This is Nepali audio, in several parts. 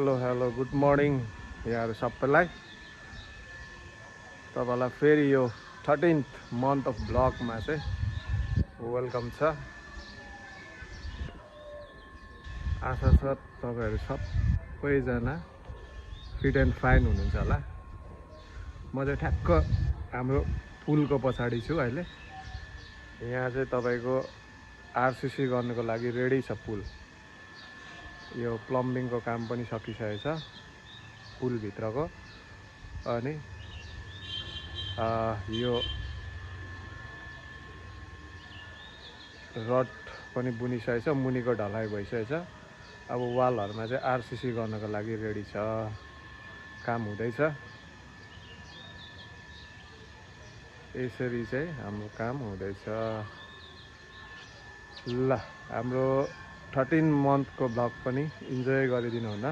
हेलो गुड मर्निङ यहाँहरु सबैलाई। तपाईलाई फेरि यो 13th मन्थ अफ ब्लगमा चाहिँ वेलकम छ। आशा छ तपाईहरु सबैजना फिट एन्ड फाइन हुनुहुन्छ होला। म चाहिँ ठ्याक्क हाम्रो पुलको पछाडी छु अहिले। यहाँ चाहिँ तपाईको आरसीसी गर्नको लागि रेडी छ पुल। यो प्लम्बिङको काम पनि सकिसकेको छ पुल भित्रको। अनि यो रड पनि बुनिसकेको छ, मुनिको ढलाइ भइसकेको छ। अब वालहरुमा चाहिँ आरसीसी गर्नको लागि रेडी छ, काम हुँदैछ। यसरी चाहिँ हाम्रो काम हुँदैछ। ल हाम्रो 13 मन्थको ब्लग पनि इन्जोय गरिदिनु हुन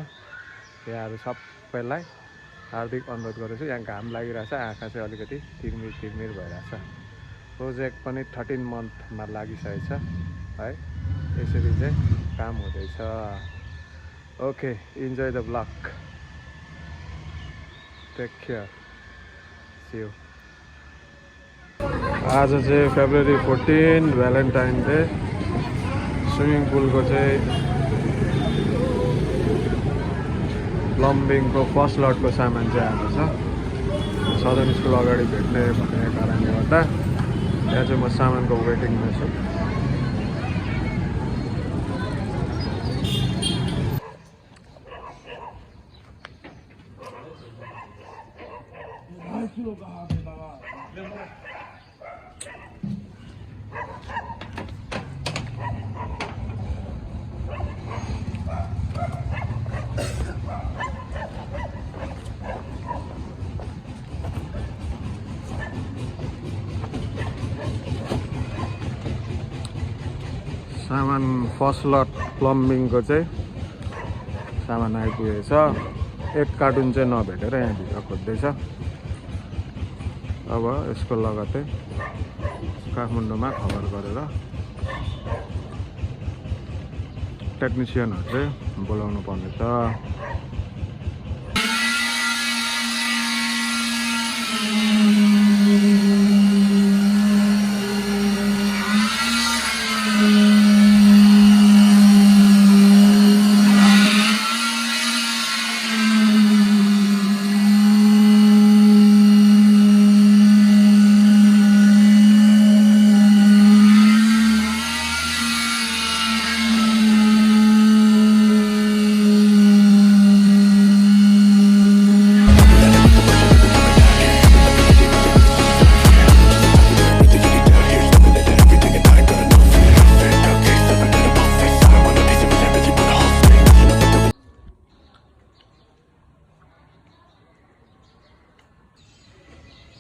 यहाँहरु सबैलाई हार्दिक अनुरोध गर्छु। यहाँ घाम लागिरहेछ, आँखा चाहिँ अलिकति तिर्मिर भइरहेछ। प्रोजेक्ट पनि 13 मन्थमा लागिसकेको छ है। यसरी चाहिँ काम हुँदैछ। Okay, enjoy the blog, take care, see you. आज चाहिँ फेब्रुअरी 14 भ्यालेन्टाइन डे। स्विमिङ पुलको चाहिँ प्लम्बिङको फर्स्ट लटको सामान चाहिँ आएको छ। सदन स्कुल अगाडि भेट्ने भन्ने कारणले गर्दा यहाँ चाहिँ म सामानको वेटिङमा छु। सामान फर्स्ट लट प्लम्बिङको चाहिँ सामान आइपुगेको छ। एक कार्टुन चाहिँ नभेटेर यहाँ भित्र खोज्दैछ। अब यसको लगत्तै काठमाडौँमा खबर गरेर टेक्निसियनहरु चाहिँ बोलाउनु पर्नेछ।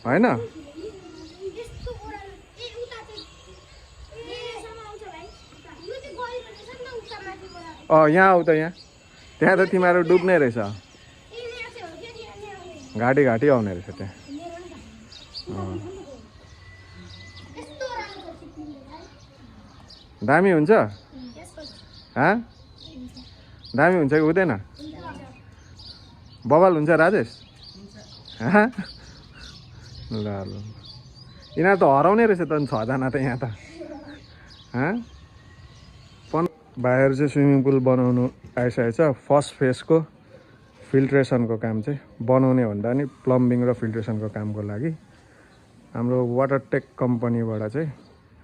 हैन यहाँ आउ त। यहाँ त्यहाँ त तिमीहरू डुब्ने रहेछ। घाटी आउने रहेछ त्यहाँ। दामी हुन्छ? दामी हुन्छ कि हुँदैन? बवाल हुन्छ राजेश? ल यिनीहरू त हराउने रहेछ त 6 जना त यहाँ त। भाइहरु चाहिँ स्विमिङ पुल बनाउनु आइसकेको छ। फर्स्ट फेजको फिल्ट्रेसनको काम चाहिँ बनाउने भन्दा नि प्लम्बिङ र फिल्ट्रेसनको कामको लागि हाम्रो वाटरटेक कम्पनीबाट चाहिँ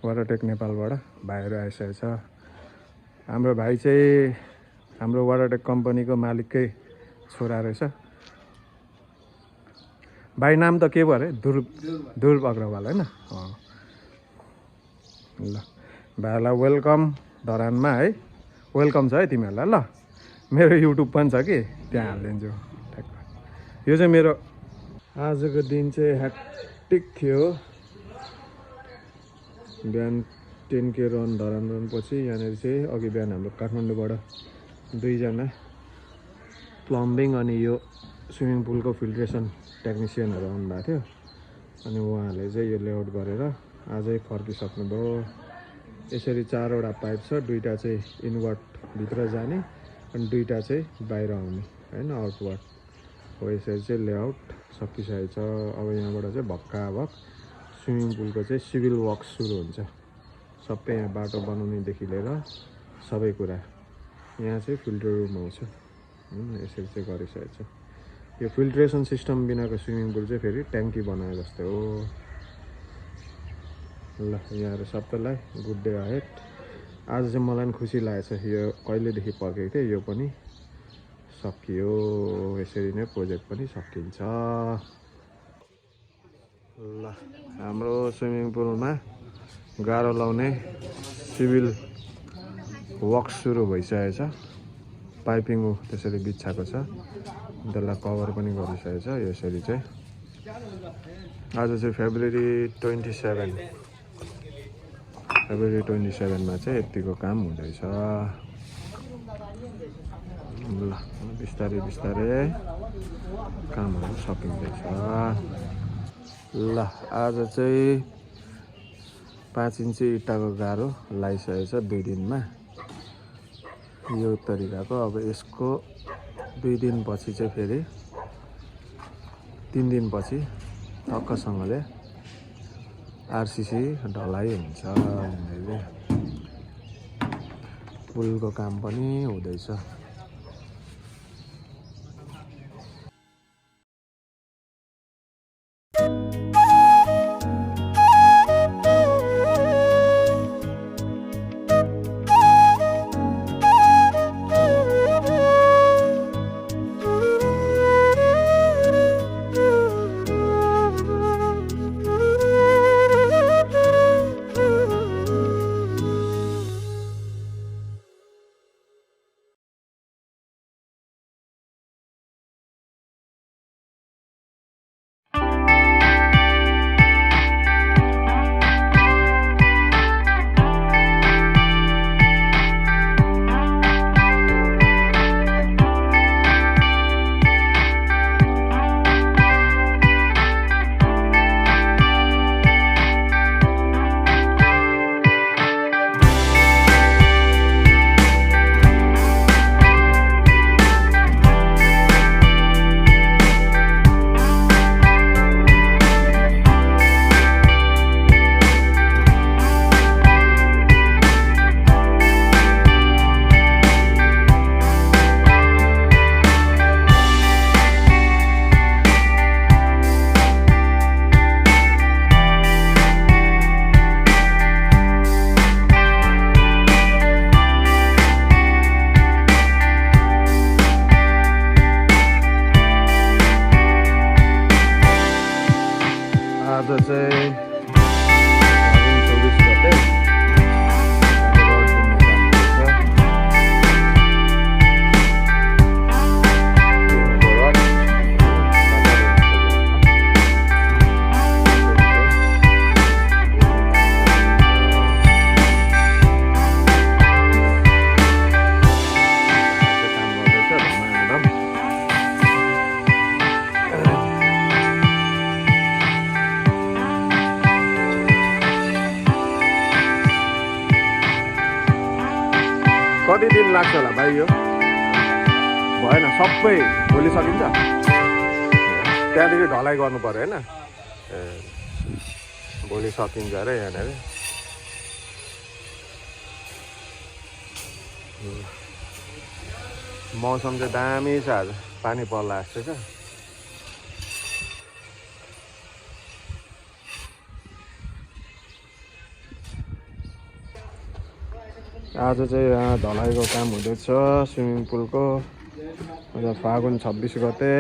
वाटरटेक नेपालबाट भाइहरु आइसकेको छ। हाम्रो भाइ चाहिँ हाम्रो वाटरटेक कम्पनीको मालिककै छोरा रहेछ। भाइ नाम त के भयो अरे? ध्रुव अग्रवाल हैन? ल भाइलाई वेलकम धरानमा है। वेलकम छ है तिमीहरूलाई। ल मेरो युट्युब पनि छ कि त्यहाँ हालिदिन्छु। ठ्याक्क यो चाहिँ मेरो आजको दिन चाहिँ ह्याक्टिक थियो। बिहान 10K रन धरान रन पछि यहाँनिर चाहिँ अघि बिहान हाम्रो काठमाडौँबाट 2 जना प्लम्बिङ अनि यो स्विमिङ पुलको फिल्ट्रेसन टेक्निसियनहरु आउनु भएको थियो। अनि उहाँहरूले चाहिँ यो लेआउट गरेर आजै फर्किसक्नुभयो। यसरी 4वटा पाइप छ। 2टा चाहिँ इन्भर्ट भित्र जाने अनि 2टा चाहिँ बाहिर आउने होइन आउटवर्ड हो। यसरी चाहिँ लेआउट सकिसकेको छ। अब यहाँबाट चाहिँ भक्काभक स्विमिङ पुलको चाहिँ सिभिल वर्क सुरु हुन्छ। सबै यहाँ बाटो बनाउनेदेखि लिएर सबै कुरा। यहाँ चाहिँ फिल्टर रुम आउँछ, यसरी चाहिँ गरिसकेको छ। यो फिल्ट्रेसन सिस्टम बिनाको स्विमिङ पुल चाहिँ फेरि ट्याङ्की बनाए जस्तै हो। ल यहाँहरू सबैलाई गुड डे अहेड। आज चाहिँ मलाई पनि खुसी लागेको छ। यो कहिलेदेखि पर्खेको थिएँ, यो पनि सकियो। यसरी नै प्रोजेक्ट पनि सकिन्छ। ल हाम्रो स्विमिङ पुलमा गाह्रो लाउने सिभिल वर्क सुरु भइसकेको छ। पाइपिङ त्यसरी बिछाएको छ, त्यसलाई कभर पनि गरिसकेको छ। यसरी चाहिँ आज चाहिँ फेब्रुअरी 27मा चाहिँ यतिको काम हुँदैछ। ल बिस्तारै बिस्तारै कामहरू सकिँदैछ। ल आज चाहिँ 5 इन्ची इँटाको गाह्रो लगाइसकेको छ 2 दिनमा। यो तरिकाको अब यसको 2 दिनपछि चाहिँ फेरि 3 दिनपछि टक्कसँगले आरसिसी ढलाइ हुन्छ। यहाँनिर पुलको काम पनि हुँदैछ। आज चाहिँ फागुन 24 गते कति दिन लाग्छ होला भाइ? यो भएन, सबै भोलि सकिन्छ। त्यहाँदेखि ढलाइ गर्नु पर्यो होइन? भोलि सकिन्छ अरे यहाँनिर। मौसम चाहिँ दामी छ आज, पानी पर्ला जस्तो छ। आज चाहिँ यहाँ ढलाइको काम हुँदैछ स्विमिङ पुलको। आज फागुन 26 गते।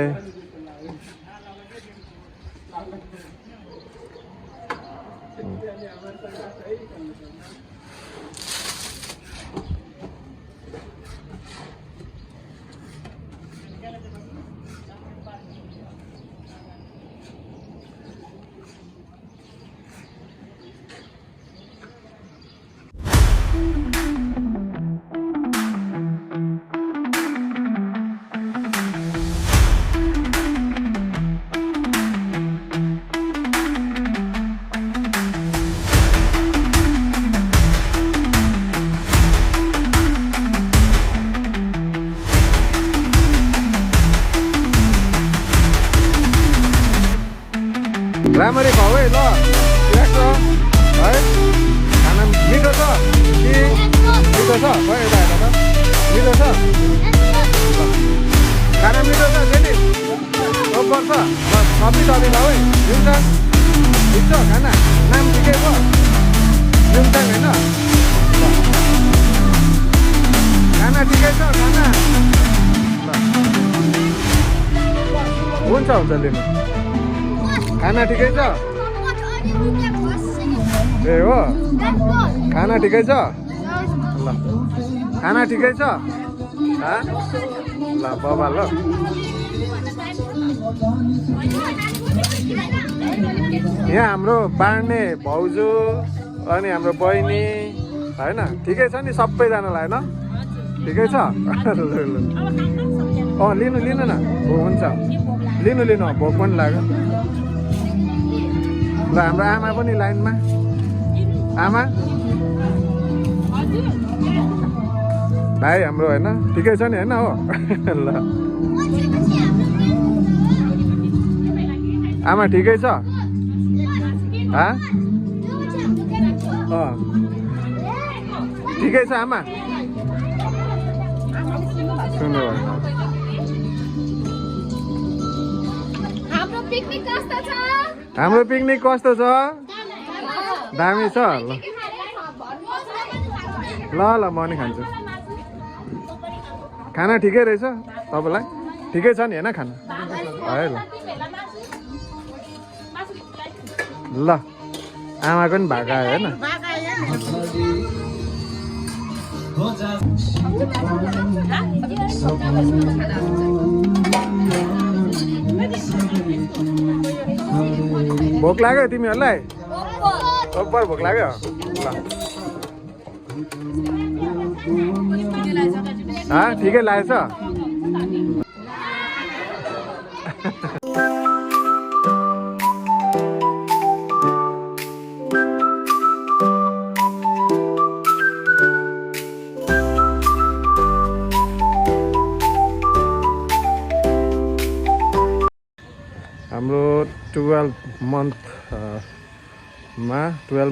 राम्ररी खाऊ है ल राख्छ है खाना मिठो छ कि मिठो छ खै यता हेर त मिठो छ खाना मिठो छ फेरि ओपर छ सब्जी टबी खाऊ है जुङचाङ ठिक छ खाना नाम ठिकै छ जुङचाङ होइन खाना ठिकै छ खाना हुन्छ हुन्छ लिनु खाना ठिकै छ ए हो खाना ठिकै छ ल खाना ठिकै छ ल बाबा ल यहाँ हाम्रो बाँड्ने भाउजू अनि हाम्रो बहिनी होइन ठिकै छ नि सबैजनालाई होइन ठिकै छ लिनु लिनु न हुन्छ लिनु लिनु भोक पनि लाग्यो ल हाम्रो आमा पनि लाइनमा आमा भाइ हाम्रो होइन ठिकै छ नि होइन हो ल आमा ठिकै छ ठिकै छ आमा सुन्नु हाम्रो पिकनिक कस्तो छ दामी छ ल ल म नि खान्छु खाना ठिकै रहेछ तपाईँलाई ठिकै छ नि होइन खाना है ल आमाको पनि भाका आयो होइन भोक लाग्यो तिमीहरूलाई ओपर भोक लाग्यो ल ठिकै लागेछ हाम्रो 12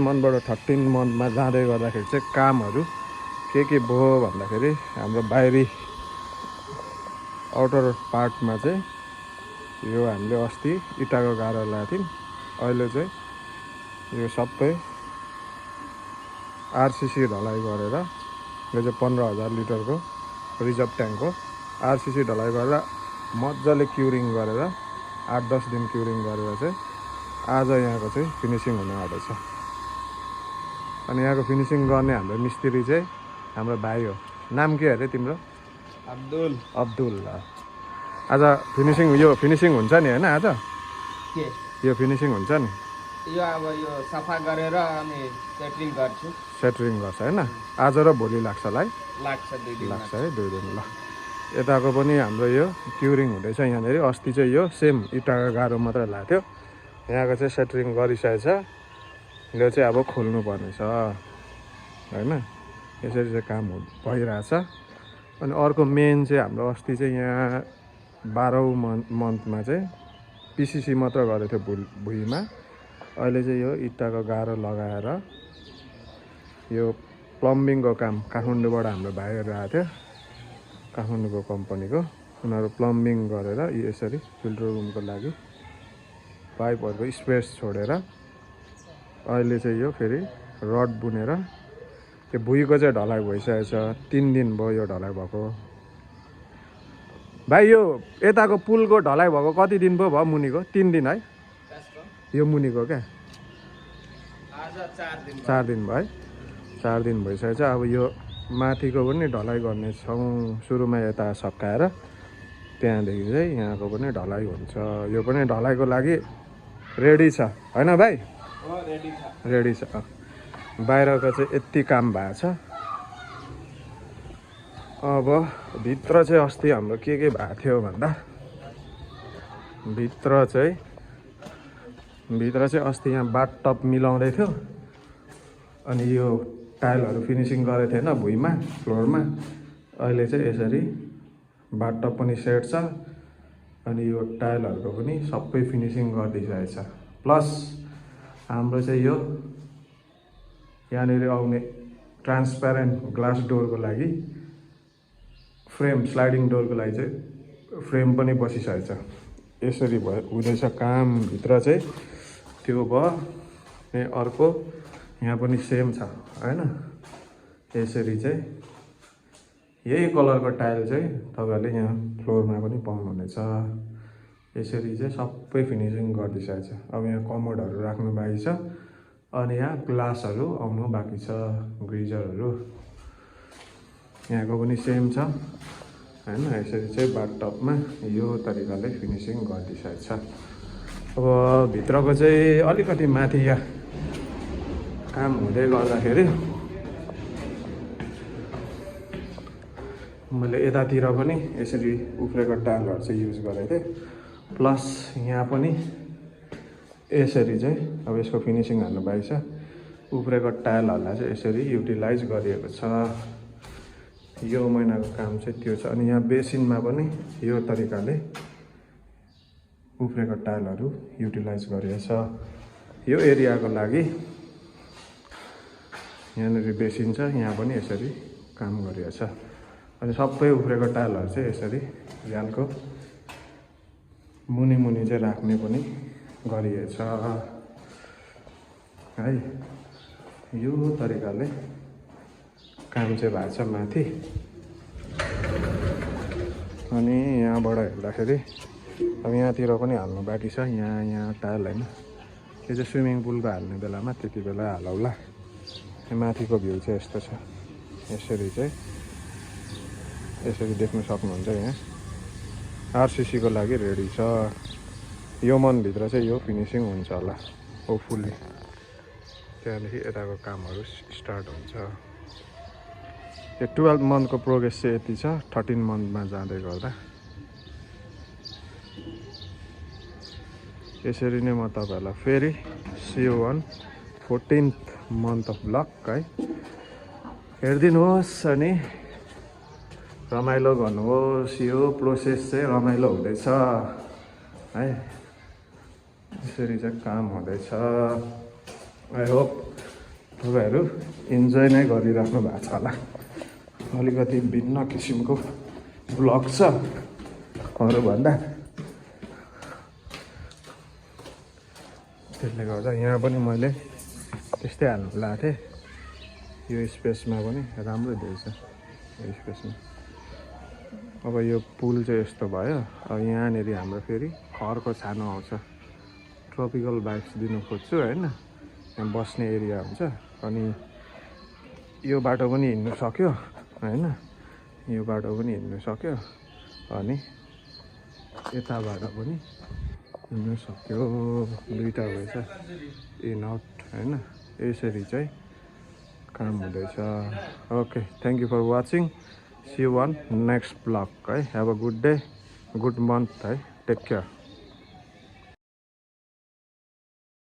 मन्थबाट 13 मन्थमा जाँदै गर्दाखेरि चाहिँ कामहरू के भयो भन्दाखेरि हाम्रो बाहिरी आउटर पार्टमा चाहिँ यो हामीले अस्ति इँटाको गाह्रो ल्याएको थियौँ अहिले चाहिँ यो सबै आरसिसी ढलाइ गरेर यो चाहिँ 15,000 लिटरको रिजर्भ ट्याङ्क हो आरसिसी ढलाइ गरेर मजाले क्युरिङ गरेर 8-10 दिन क्युरिङ गरेर चाहिँ आज यहाँको चाहिँ फिनिसिङ हुन आँटेछ अनि यहाँको फिनिसिङ गर्ने हाम्रो मिस्त्री चाहिँ हाम्रो भाइ हो नाम के अरे तिम्रो अब्दुल आज यो फिनिसिङ हुन्छ नि होइन आज यो फिनिसिङ हुन्छ नि यो अब यो सफा गरेर अनि सेटरिङ गर्छ होइन आज र भोलि लाग्छ है 2 दिन लाग्छ है 2 दिन ल यताको पनि हाम्रो यो क्युरिङ हुँदैछ यहाँनिर अस्ति चाहिँ यो सेम इँटाको गाह्रो मात्रै लाग्थ्यो यहाँको चाहिँ सेटरिङ गरिसकेको छ यो चाहिँ अब खोल्नु पर्ने छ होइन यसरी चाहिँ काम भइरहेछ अनि अर्को मेन चाहिँ हाम्रो अस्ति चाहिँ यहाँ 12औं मन्थमा चाहिँ पिसिसी मात्र गरेको थियो भुइँमा अहिले चाहिँ यो इँटाको गाह्रो लगाएर यो प्लम्बिङको काम काठमाडौँबाट हाम्रो भाइहरू आएको थियो काठमाडौँको कम्पनीको उनीहरू प्लम्बिङ गरेर यसरी फिल्टर रुमको लागि पाइपहरूको स्पेस छोडेर अहिले चाहिँ यो फेरि रड बुनेर त्यो भुइँको चाहिँ ढलाइ भइसकेको छ 3 दिन भयो यो ढलाइ भएको भाइ यो यताको पुलको ढलाइ भएको कति दिन भयो मुनिको 3 दिन है यो मुनिको क्या 4 दिन भयो है 4 दिन भइसकेको छ अब यो माथिको पनि ढलाइ गर्ने छौँ सुरुमा यता सकाएर त्यहाँदेखि चाहिँ यहाँको पनि ढलाइ हुन्छ यो पनि ढलाइको लागि रेडी छ होइन भाइ रेडी छ बाहिरको चाहिँ यति काम भएको छ अब भित्र चाहिँ अस्ति हाम्रो के भएको थियो भन्दा भित्र चाहिँ अस्ति यहाँ बाथटब मिलाउँदै थियो अनि यो टाइलहरू फिनिसिङ गरेको थिएन भुइँमा फ्लोरमा अहिले चाहिँ यसरी बाथटब पनि सेट छ अनि यो टाइलहरूको पनि सबै फिनिसिङ गरिदिइसकेको छ प्लस हाम्रो चाहिँ यो यहाँनिर आउने ट्रान्सप्यारेन्ट ग्लास डोरको लागि फ्रेम स्लाइडिङ डोरको लागि चाहिँ फ्रेम पनि बसिसकेको छ। यसरी हुँदैछ काम भित्र चाहिँ। त्यो भयो अनि अर्को यहाँ पनि सेम छ हैन। यसरी चाहिँ यही कलरको टाइल चाहिँ तपाईँहरूले यहाँ फ्लोरमा पनि पाउनुहुनेछ। यसरी चाहिँ सबै फिनिसिङ गरिदिइसकेको छ। अब यहाँ कमोडहरू राख्नु बाँकी छ अनि यहाँ ग्लासहरू आउनु बाँकी छ, ग्रिजरहरू। यहाँको पनि सेम छ हैन। यसरी चाहिँ बाथटबमा यो तरिकाले फिनिसिङ गरिदिइसकेको छ। अब भित्रको चाहिँ अलिकति माथि यहाँ काम हुँदै गर्दाखेरि मैले यतातिर पनि यसरी उफ्रेको टाइलहरू चाहिँ युज गरेको थिएँ। प्लस यहाँ पनि यसरी चाहिँ अब यसको फिनिसिङ हाल्नु बाँकी छ। उफ्रेको टाइलहरूलाई चाहिँ यसरी युटिलाइज गरिएको छ। यो महिनाको काम चाहिँ त्यो छ। अनि यहाँ बेसिनमा पनि यो तरिकाले उफ्रेको टाइलहरू युटिलाइज गरिएको छ। यो एरियाको लागि यहाँनिर बेसिन छ, यहाँ पनि यसरी काम गरिएको छ। अनि सबै उफ्रेको टाइलहरू चाहिँ यसरी झ्यालको मुनि मुनि चाहिँ राख्ने पनि गरिएको छ है। यो तरिकाले काम चाहिँ भएको छ माथि। अनि यहाँबाट हेर्दाखेरि अब यहाँतिर पनि हाल्नु बाँकी छ। यहाँ टाइल होइन, यो चाहिँ स्विमिङ पुलको हाल्ने बेलामा त्यति बेला हालौला। माथिको भ्यू चाहिँ यस्तो छ। यसरी चाहिँ यसरी देख्न सक्नुहुन्छ। यहाँ आरसिसीको लागि रेडी छ। यो मनभित्र चाहिँ यो फिनिसिङ हुन्छ होला होपफुल्ली। त्यहाँदेखि यताको कामहरू स्टार्ट हुन्छ। यो 12 मन्थको प्रोग्रेस चाहिँ यति छ। 13 मन्थमा जाँदै गर्दा यसरी नै म तपाईँहरूलाई फेरि see you on 14th month of blog है। हेरिदिनुहोस् अनि रमाइलो गर्नुहोस्। यो प्रोसेस चाहिँ रमाइलो हुँदैछ है। यसरी चाहिँ काम हुँदैछ। आई होप तपाईँहरू इन्जोय नै गरिराख्नु भएको छ होला। अलिकति भिन्न किसिमको ब्लग छ अरूभन्दा। त्यसले गर्दा यहाँ पनि मैले त्यस्तै हाल्नु लगाएको थिएँ। यो स्पेसमा पनि राम्रो दिएछ यो स्पेसमा। अब यो पुल चाहिँ यस्तो भयो। अब यहाँनिर हाम्रो फेरि खरको छानो आउँछ। ट्रपिकल भाइब्स दिनु खोज्छु होइन। यहाँ बस्ने एरिया हुन्छ। अनि यो बाटो पनि हिँड्नु सक्यो होइन। यो बाटो पनि हिँड्नु सक्यो अनि यताबाट पनि हिँड्नु सक्यो। दुईटा भएछ इन आउट होइन। यसरी चाहिँ काम हुँदैछ। Okay, thank you for watching. See you on next blog है। Have a good day, good month है। Take care.